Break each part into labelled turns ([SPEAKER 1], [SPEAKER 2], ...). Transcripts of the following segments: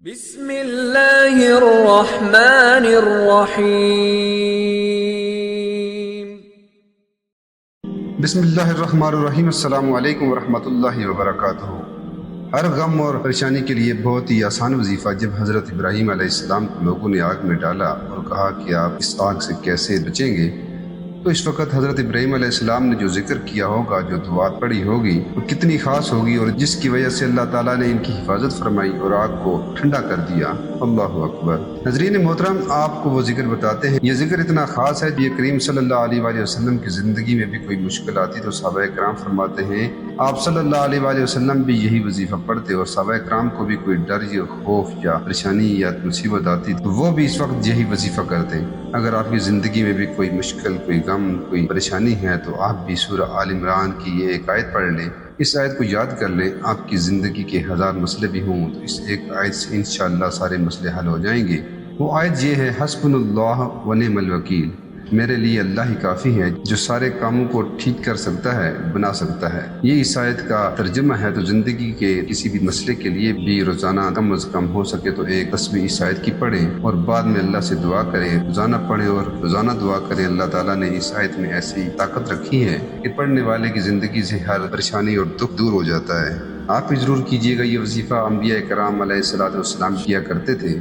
[SPEAKER 1] بسم اللہ الرحمن الرحیم۔
[SPEAKER 2] بسم اللہ الرحمن الرحیم۔ السلام علیکم ورحمۃ اللہ وبرکاتہ۔ ہر غم اور پریشانی کے لیے بہت ہی آسان وظیفہ جب حضرت ابراہیم علیہ السلام کو لوگوں نے آگ میں ڈالا اور کہا کہ آپ اس آگ سے کیسے بچیں گے، تو اس وقت حضرت ابراہیم علیہ السلام نے جو ذکر کیا ہوگا، جو دعا پڑھی ہوگی، وہ کتنی خاص ہوگی، اور جس کی وجہ سے اللہ تعالیٰ نے ان کی حفاظت فرمائی اور آگ کو ٹھنڈا کر دیا۔ اللہ اکبر۔ ناظرین محترم، آپ کو وہ ذکر بتاتے ہیں۔ یہ ذکر اتنا خاص ہے کہ یہ کریم صلی اللہ علیہ وآلہ وسلم کی زندگی میں بھی کوئی مشکل آتی تو صحابہ کرام فرماتے ہیں آپ صلی اللہ علیہ وآلہ وسلم بھی یہی وظیفہ پڑھتے، اور صحابہ کرام کو بھی کوئی ڈر یا خوف یا پریشانی یا مصیبت آتی تو وہ بھی اس وقت یہی وظیفہ کرتے۔ اگر آپ کی زندگی میں بھی کوئی مشکل، کوئی غم، کوئی پریشانی ہے تو آپ بھی سورہ آل عمران کی یہ ایک آیت پڑھ لیں، اس آیت کو یاد کر لیں۔ آپ کی زندگی کے ہزار مسئلے بھی ہوں تو اس ایک آیت سے انشاءاللہ سارے مسئلے حل ہو جائیں گے۔ وہ آیت یہ ہے، حسبنا اللہ ونعم الوکیل، میرے لیے اللہ ہی کافی ہے جو سارے کاموں کو ٹھیک کر سکتا ہے، بنا سکتا ہے۔ یہ اس آیت کا ترجمہ ہے، تو زندگی کے کسی بھی مسئلے کے لیے بھی روزانہ کم از کم ہو سکے تو ایک تسبیح اس آیت کی پڑھیں اور بعد میں اللہ سے دعا کریں۔ روزانہ پڑھیں اور روزانہ دعا کریں۔ اللہ تعالیٰ نے اس آیت میں ایسی طاقت رکھی ہے کہ پڑھنے والے کی زندگی سے ہر پریشانی اور دکھ دور ہو جاتا ہے۔ آپ بھی ضرور کیجیے گا یہ وظیفہ، انبیاء کرام علیہ السلام کیا کرتے تھے۔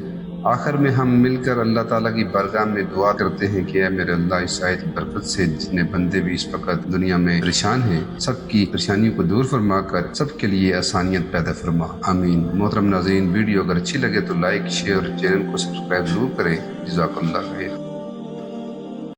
[SPEAKER 2] آخر میں ہم مل کر اللہ تعالیٰ کی بارگاہ میں دعا کرتے ہیں کہ اے میرے اللہ، اس آیت کی برکت سے جتنے بندے بھی اس وقت دنیا میں پریشان ہیں، سب کی پریشانیوں کو دور فرما کر سب کے لیے آسانیت پیدا فرما، آمین۔ محترم ناظرین، ویڈیو اگر اچھی لگے تو لائک، شیئر اور چینل کو سبسکرائب ضرور کریں۔ جزاک اللہ خیر۔